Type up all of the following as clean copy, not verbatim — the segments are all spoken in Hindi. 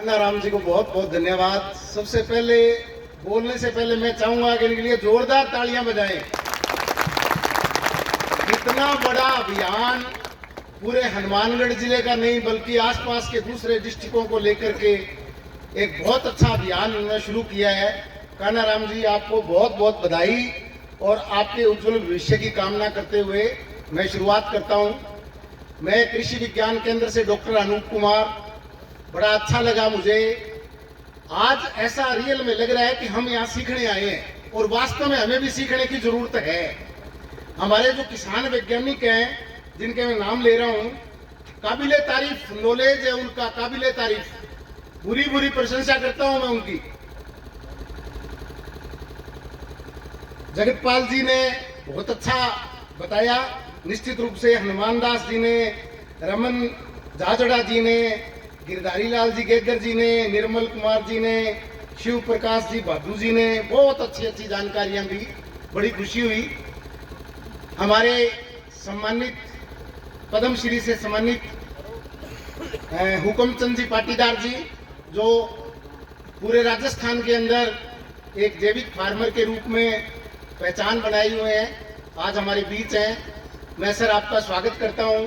राम जी को बहुत बहुत धन्यवाद। सबसे पहले बोलने से पहले मैं चाहूंगा कि इनके लिए जोरदार तालियां बजाएं। इतना बड़ा अभियान पूरे हनुमानगढ़ जिले का नहीं बल्कि आसपास के दूसरे डिस्ट्रिक्टों को लेकर के एक बहुत अच्छा अभियान उन्होंने शुरू किया है। कान्हा राम जी आपको बहुत बहुत बधाई और आपके उज्जवल भविष्य की कामना करते हुए मैं शुरुआत करता हूं। मैं कृषि विज्ञान केंद्र से डॉक्टर अनूप कुमार, बड़ा अच्छा लगा मुझे। आज ऐसा रियल में लग रहा है कि हम यहाँ सीखने आए हैं और वास्तव में हमें भी सीखने की जरूरत है। हमारे जो किसान वैज्ञानिक हैं जिनके मैं नाम ले रहा हूँ, काबिले तारीफ नॉलेज है उनका, काबिले तारीफ, बुरी बुरी प्रशंसा करता हूं मैं उनकी। जगतपाल जी ने बहुत अच्छा बताया, निश्चित रूप से हनुमान दास जी ने, रमन जाजड़ा जी ने, गिरधारी लाल जी गेगर जी ने, निर्मल कुमार जी ने, शिव प्रकाश जी भादू जी ने बहुत अच्छी अच्छी जानकारियां दी। बड़ी खुशी हुई। हमारे सम्मानित पद्मश्री से सम्मानित हुकमचंद जी पाटीदार जी, जो पूरे राजस्थान के अंदर एक जैविक फार्मर के रूप में पहचान बनाए हुए हैं, आज हमारे बीच हैं। मैं सर आपका स्वागत करता हूं।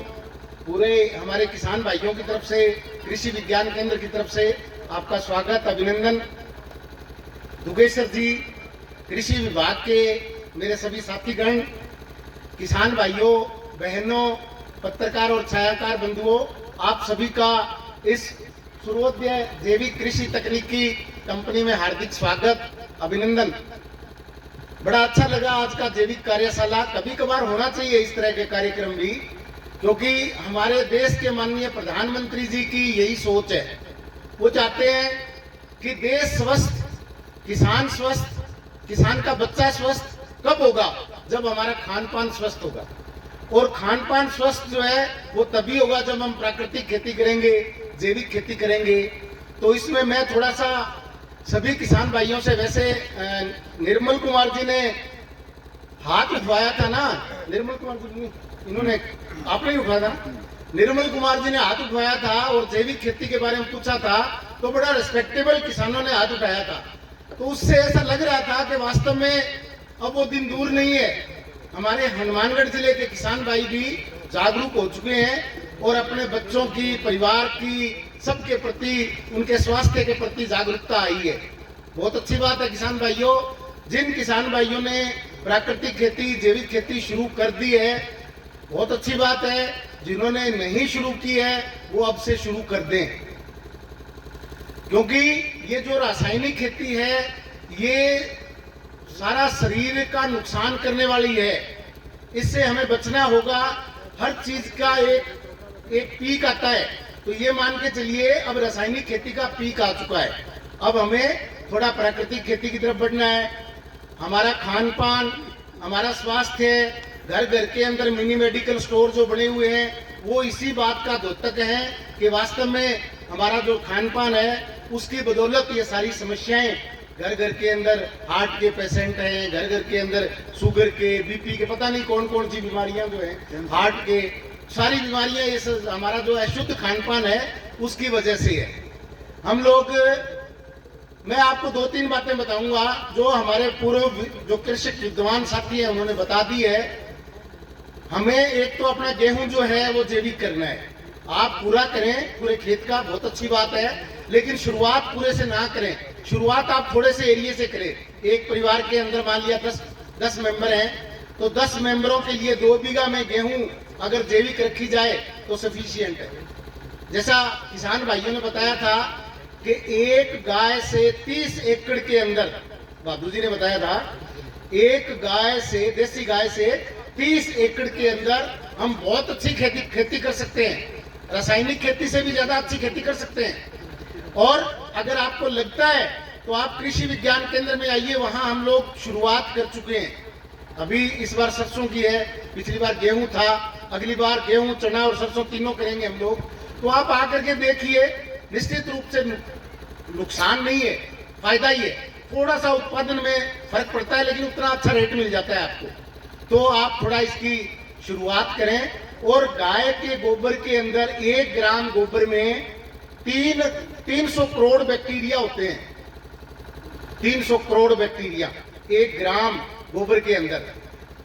पूरे हमारे किसान भाइयों की तरफ से, कृषि विज्ञान केंद्र की तरफ से आपका स्वागत, अभिनंदन। दुगेश्वर जी, कृषि विभाग के मेरे सभी साथीगण, किसान भाइयों बहनों, पत्रकार और छायाकार बंधुओं, आप सभी का इस सूर्योदय जैविक कृषि तकनीकी कंपनी में हार्दिक स्वागत, अभिनंदन। बड़ा अच्छा लगा आज का जैविक कार्यशाला। कभी कभार होना चाहिए इस तरह के कार्यक्रम भी, क्योंकि हमारे देश के माननीय प्रधानमंत्री जी की यही सोच है। वो चाहते हैं कि देश स्वस्थ, किसान स्वस्थ, किसान का बच्चा स्वस्थ कब होगा? जब हमारा खान पान स्वस्थ होगा। और खान पान स्वस्थ जो है वो तभी होगा जब हम प्राकृतिक खेती करेंगे, जैविक खेती करेंगे। तो इसमें मैं थोड़ा सा सभी किसान भाइयों से, वैसे निर्मल कुमार जी ने हाथ उठवाया था ना, निर्मल कुमार जी इन्होंने, आपने ही उठाया था, निर्मल कुमार जी ने हाथ उठवाया था और जैविक खेती के बारे में पूछा था, तो बड़ा रिस्पेक्टेबल किसानों ने हाथ उठाया था। तो उससे ऐसा लग रहा था कि वास्तव में अब वो दिन दूर नहीं है। हमारे हनुमानगढ़ जिले के किसान भाई भी जागरूक हो चुके हैं और अपने बच्चों की, परिवार की, सबके प्रति, उनके स्वास्थ्य के प्रति जागरूकता आई है। बहुत अच्छी बात है किसान भाइयों। जिन किसान भाइयों ने प्राकृतिक खेती, जैविक खेती शुरू कर दी है, बहुत अच्छी बात है। जिन्होंने नहीं शुरू की है वो अब से शुरू कर दें, क्योंकि ये जो रासायनिक खेती है ये सारा शरीर का नुकसान करने वाली है। इससे हमें बचना होगा। हर चीज का एक पीक आता है, तो ये मान के चलिए अब रासायनिक खेती का पीक आ चुका है। अब हमें थोड़ा प्राकृतिक खेती की तरफ बढ़ना है। हमारा खान पान, हमारा स्वास्थ्य, घर घर के अंदर मिनी मेडिकल स्टोर जो बने हुए हैं वो इसी बात का द्योतक है कि वास्तव में हमारा जो खान पान है उसकी बदौलत ये सारी समस्याएं, घर घर के अंदर हार्ट के पेशेंट हैं, घर घर के अंदर शुगर के, बीपी के, पता नहीं कौन कौन सी बीमारियां जो हैं, हार्ट के, सारी बीमारियां ये हमारा जो अशुद्ध खान पान है उसकी वजह से है। हम लोग, मैं आपको दो तीन बातें बताऊंगा जो हमारे पूर्व जो कृषक विद्वान साथी है उन्होंने बता दी है। हमें एक तो अपना गेहूं जो है वो जैविक करना है। आप पूरा करें पूरे खेत का, बहुत अच्छी बात है, लेकिन शुरुआत पूरे से ना करें। शुरुआत आप थोड़े से एरिया से करें। एक परिवार के अंदर मान लिया 10 मेंबर हैं, तो 10 मेंबरों के लिए 2 बीघा में गेहूं अगर जैविक रखी जाए तो सफिशिएंट है। जैसा किसान भाइयों ने बताया था कि एक गाय से 30 एकड़ के अंदर, बाबू जी ने बताया था, एक गाय से, देसी गाय से 30 एकड़ के अंदर हम बहुत अच्छी खेती कर सकते हैं। रासायनिक खेती से भी ज्यादा अच्छी खेती कर सकते हैं। और अगर आपको लगता है तो आप कृषि विज्ञान केंद्र में आइए, वहां हम लोग शुरुआत कर चुके हैं। अभी इस बार सरसों की है, पिछली बार गेहूं था, अगली बार गेहूं, चना और सरसों तीनों करेंगे हम लोग। तो आप आकर के देखिए, निश्चित रूप से नुकसान नहीं है, फायदा ही है। थोड़ा सा उत्पादन में फर्क पड़ता है लेकिन उतना अच्छा रेट मिल जाता है आपको। तो आप थोड़ा इसकी शुरुआत करें। और गाय के गोबर के अंदर 1 ग्राम गोबर में 300 करोड़ बैक्टीरिया होते हैं, 300 करोड़ बैक्टीरिया 1 ग्राम गोबर के अंदर।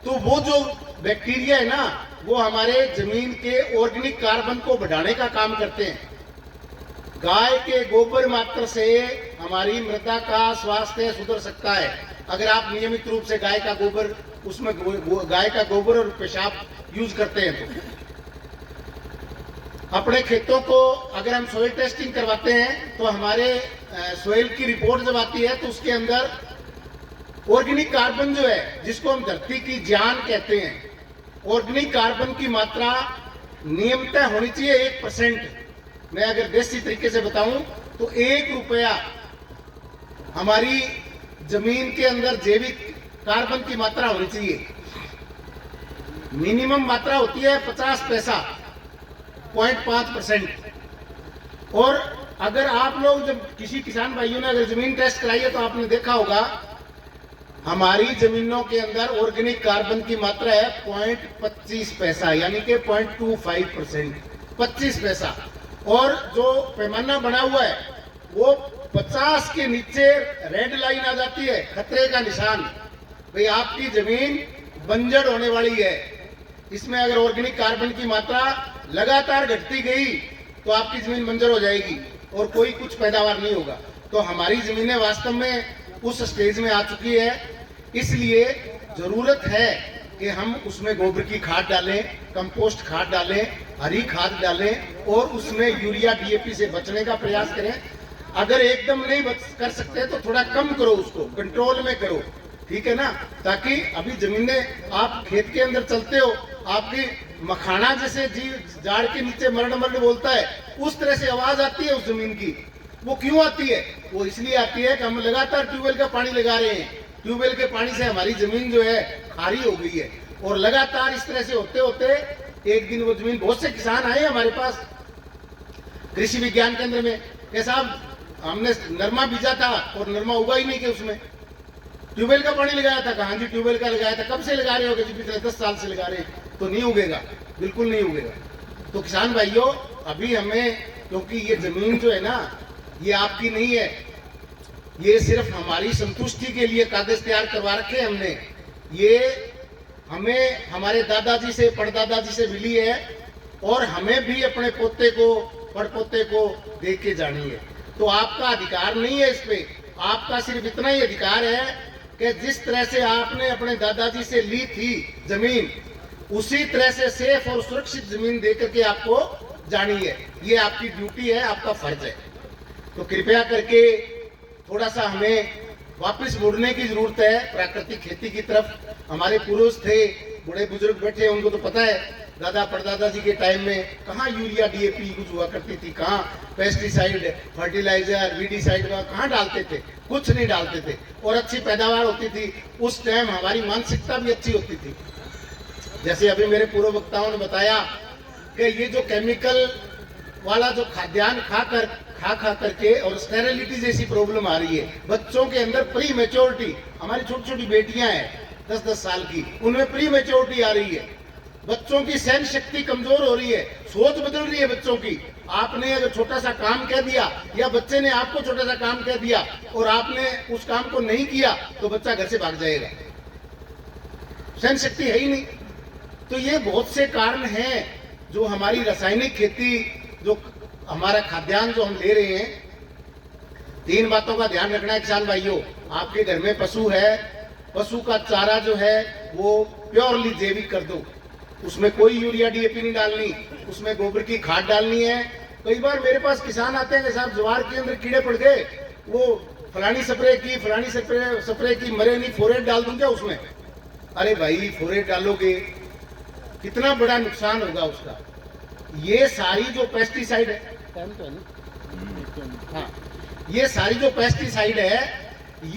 तो वो जो बैक्टीरिया है ना, वो हमारे जमीन के ऑर्गेनिक कार्बन को बढ़ाने का काम करते हैं। गाय के गोबर मात्र से हमारी मृदा का स्वास्थ्य सुधर सकता है, अगर आप नियमित रूप से गाय का गोबर, उसमें गाय का गोबर और पेशाब यूज करते हैं। तो अपने खेतों को अगर हम सोइल टेस्टिंग करवाते हैं तो हमारे सोइल की रिपोर्ट जब आती है तो उसके अंदर ऑर्गेनिक कार्बन जो है, जिसको हम धरती की जान कहते हैं, ऑर्गेनिक कार्बन की मात्रा नियमतः होनी चाहिए 1%। मैं अगर देसी तरीके से बताऊं तो 1 रुपया हमारी जमीन के अंदर जैविक कार्बन की मात्रा होनी चाहिए। मिनिमम मात्रा होती है 50 पैसा, 0.5%। और अगर आप लोग जब किसी किसान भाइयों ने अगर जमीन टेस्ट कराई है तो आपने देखा होगा हमारी जमीनों के अंदर ऑर्गेनिक कार्बन की मात्रा है 0.25 पैसा, यानी कि 0.25%, 25 पैसा। और जो पैमाना बना हुआ है वो 50 के नीचे रेड लाइन आ जाती है, खतरे का निशान, भाई आपकी जमीन बंजर होने वाली है। इसमें अगर ऑर्गेनिक कार्बन की मात्रा लगातार घटती गई तो आपकी जमीन बंजर हो जाएगी और कोई कुछ पैदावार नहीं होगा। तो हमारी जमीनें वास्तव में उस स्टेज में आ चुकी है, इसलिए जरूरत है कि हम उसमें गोबर की खाद डालें, कंपोस्ट खाद डालें, हरी खाद डालें और उसमें यूरिया डीएपी से बचने का प्रयास करें। अगर एकदम नहीं कर सकते तो थोड़ा कम करो, उसको कंट्रोल में करो, ठीक है ना। ताकि अभी जमीनें, आप खेत के अंदर चलते हो, आपकी मखाना जैसे जीव जाड़ के नीचे मरण मरण बोलता है, उस तरह से आवाज आती है उस जमीन की। वो क्यों आती है? वो इसलिए आती है कि हम लगातार ट्यूबवेल का पानी लगा रहे हैं। ट्यूबवेल के पानी से हमारी जमीन जो है खारी हो गई है और लगातार इस तरह से होते होते एक दिन वो जमीन, बहुत से किसान आए हमारे पास कृषि विज्ञान केंद्र में कि साहब हमने नरमा बीजा था और नरमा उगा ही नहीं कि उसमें ट्यूबवेल का पानी लगाया था। कहा जी ट्यूबवेल का लगाया था। कब से लगा रहे हो? जी पिछले 10 साल से लगा रहे हैं। तो नहीं उगेगा, बिल्कुल नहीं उगेगा। तो किसान भाइयों, अभी हमें, क्योंकि ये जमीन जो है ना, ये आपकी नहीं है, ये सिर्फ हमारी संतुष्टि के लिए कागज तैयार करवा रखे हमने। ये हमें हमारे दादाजी से, परदादाजी से मिली है और हमें भी अपने पोते को, पड़पोते को दे के जानी है। तो आपका अधिकार नहीं है इस पे, आपका सिर्फ इतना ही अधिकार है कि जिस तरह से आपने अपने दादाजी से ली थी जमीन, उसी तरह से सेफ और सुरक्षित जमीन देकर के आपको जानी है। ये आपकी ड्यूटी है, आपका फर्ज है। तो कृपया करके थोड़ा सा हमें वापस मुड़ने की जरूरत है प्राकृतिक खेती की तरफ। हमारे पूर्वज थे, बड़े बुजुर्ग बैठे, उनको तो पता है दादा परदादा जी के टाइम में कहाँ यूरिया डीएपी यूज हुआ करती थी, कहाँ पेस्टिसाइड, फर्टिलाइजर, वीडीसाइड कहाँ डालते थे, कुछ नहीं डालते थे और अच्छी पैदावार होती थी। उस टाइम हमारी मानसिकता भी अच्छी होती थी। जैसे अभी मेरे पूर्व वक्ताओं ने बताया कि ये जो केमिकल वाला जो खाद्यान्न खा करके और स्टेरिलिटी जैसी प्रॉब्लम आ रही है बच्चों के अंदर, प्री मेच्योरिटी, हमारी छोटी छोटी बेटियां हैं 10-10 साल की, उनमें प्री मेच्योरिटी आ रही है, बच्चों की सहन शक्ति कमजोर हो रही है, सोच बदल रही है बच्चों की। आपने अगर छोटा सा काम कह दिया या बच्चे ने आपको छोटा सा काम कह दिया और आपने उस काम को नहीं किया तो बच्चा घर से भाग जाएगा, सहन शक्ति है ही नहीं। तो ये बहुत से कारण हैं जो हमारी रासायनिक खेती, जो हमारा खाद्यान्न जो हम ले रहे हैं। 3 बातों का ध्यान रखना है किसान भाइयों। आपके घर में पशु है, पशु का चारा जो है वो प्योरली जैविक कर दो, उसमें कोई यूरिया डीएपी नहीं डालनी, उसमें गोबर की खाद डालनी है। कई बार मेरे पास किसान आते हैं कि साहब ज्वार के अंदर कीड़े पड़ गए, वो फलानी स्प्रे की मरे नहीं, फोरेट डाल दूं क्या उसमें? अरे भाई फोरेट डालोगे कितना बड़ा नुकसान होगा उसका। ये सारी जो पेस्टिसाइड है, हाँ, ये सारी जो पेस्टिसाइड है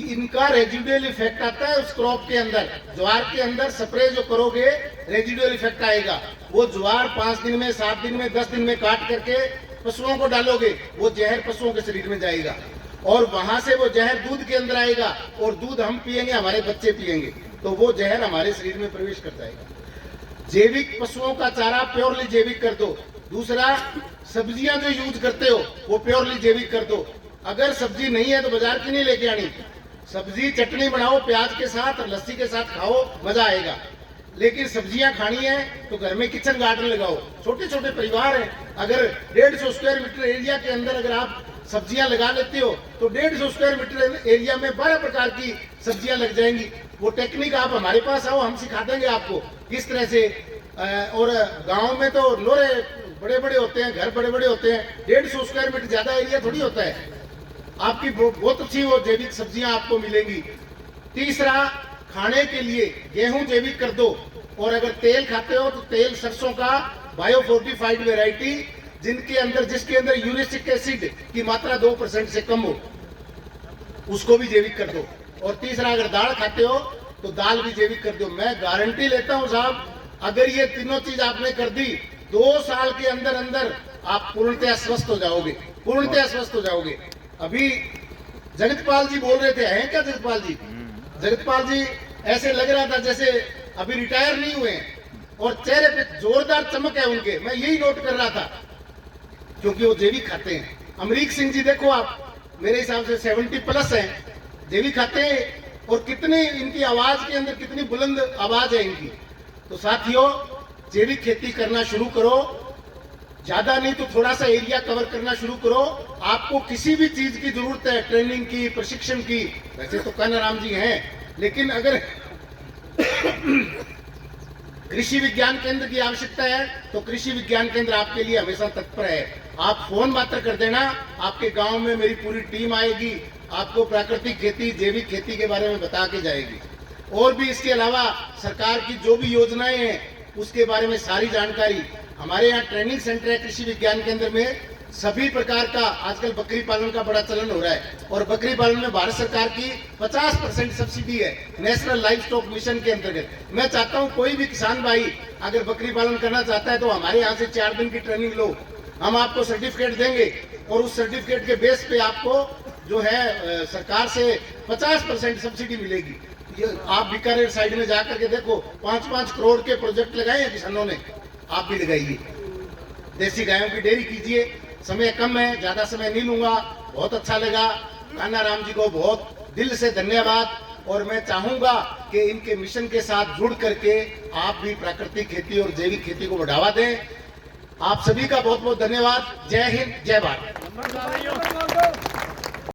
इनका रेजिडुअल इफेक्ट आता है उस क्रॉप के अंदर। ज्वार के अंदर स्प्रे जो करोगे रेजिडुअल इफेक्ट आएगा। वो ज्वार 5 दिन में, 7 दिन में, 10 दिन में काट करके पशुओं को डालोगे, वो जहर पशुओं के शरीर में जाएगा और वहां से वो जहर दूध के अंदर आएगा और दूध हम पिएंगे, हमारे बच्चे पिएंगे, तो वो जहर हमारे शरीर में प्रवेश कर जाएगा। जैविक पशुओं का चारा प्योरली जैविक कर दो। दूसरा, सब्जियां जो यूज करते हो वो प्योरली जैविक कर दो। अगर सब्जी नहीं है तो बाजार की नहीं लेके आनी, सब्जी चटनी बनाओ प्याज के साथ और लस्सी के साथ खाओ, मजा आएगा। लेकिन सब्जियां खानी है तो घर में किचन गार्डन लगाओ। छोटे छोटे परिवार हैं, अगर 150 स्क्वायर मीटर एरिया के अंदर अगर आप सब्जियां लगा लेते हो तो 150 स्क्वायर मीटर एरिया में 12 प्रकार की सब्जियां लग जाएंगी। वो टेक्निक आप हमारे पास आओ, हम सिखा देंगे आपको किस तरह से। और गांव में तो लोरे बड़े बड़े होते हैं, घर बड़े बड़े होते हैं, 150 स्क्वायर मीटर ज्यादा एरिया थोड़ी होता है। आपकी बहुत अच्छी वो जैविक सब्जियां आपको मिलेंगी। तीसरा, खाने के लिए गेहूं जैविक कर दो। और अगर तेल खाते हो तो तेल सरसों का बायो फोर्टिफाइड वेराइटी जिसके अंदर यूरिक एसिड की मात्रा 2% से कम हो, उसको भी जैविक कर दो। और तीसरा, अगर दाल खाते हो तो दाल भी जैविक कर दो। मैं गारंटी लेता हूं साहब, अगर ये तीनों चीज आपने कर दी 2 साल के अंदर अंदर आप पूर्णतः स्वस्थ हो जाओगे, पूर्णतः स्वस्थ हो जाओगे। अभी जगतपाल जी बोल रहे थे, हैं क्या जगतपाल जी? जगतपाल जी ऐसे लग रहा था जैसे अभी रिटायर नहीं हुए हैं, और चेहरे पे जोरदार चमक है उनके। मैं यही नोट कर रहा था क्योंकि वो जैविक खाते हैं। अमरीक सिंह जी देखो आप, मेरे हिसाब से 70+ हैं, जैविक खाते हैं। और कितनी इनकी आवाज के अंदर कितनी बुलंद आवाज है इनकी। तो साथियों, जैविक खेती करना शुरू करो, ज्यादा नहीं तो थोड़ा सा एरिया कवर करना शुरू करो। आपको किसी भी चीज की जरूरत है, ट्रेनिंग की, प्रशिक्षण की, वैसे तो कान्हाराम जी हैं, लेकिन अगर कृषि विज्ञान केंद्र की आवश्यकता है तो कृषि विज्ञान केंद्र आपके लिए हमेशा तत्पर है। आप फोन मात्र कर देना, आपके गांव में मेरी पूरी टीम आएगी, आपको प्राकृतिक खेती, जैविक खेती के बारे में बता के जाएगी। और भी इसके अलावा सरकार की जो भी योजनाएं हैं उसके बारे में सारी जानकारी हमारे यहाँ ट्रेनिंग सेंटर है कृषि विज्ञान केंद्र में। सभी प्रकार का आजकल बकरी पालन का बड़ा चलन हो रहा है, और बकरी पालन में भारत सरकार की 50% सब्सिडी है नेशनल लाइव स्टॉक मिशन के अंतर्गत। मैं चाहता हूं कोई भी किसान भाई अगर बकरी पालन करना चाहता है तो हमारे यहाँ से 4 दिन की ट्रेनिंग लो, हम आपको सर्टिफिकेट देंगे, और उस सर्टिफिकेट के बेस पे आपको जो है सरकार से 50% सब्सिडी मिलेगी। ये आप बीकानेर साइड में जाकर के देखो, 5-5 करोड़ के प्रोजेक्ट लगाए हैं किसानों ने, आप भी लगाइए। देसी गायों की डेयरी कीजिए। समय कम है, ज्यादा समय नहीं लूंगा। बहुत अच्छा लगा, कान्हाराम जी को बहुत दिल से धन्यवाद। और मैं चाहूंगा कि इनके मिशन के साथ जुड़ करके आप भी प्राकृतिक खेती और जैविक खेती को बढ़ावा दें। आप सभी का बहुत बहुत धन्यवाद। जय हिंद, जय भारत।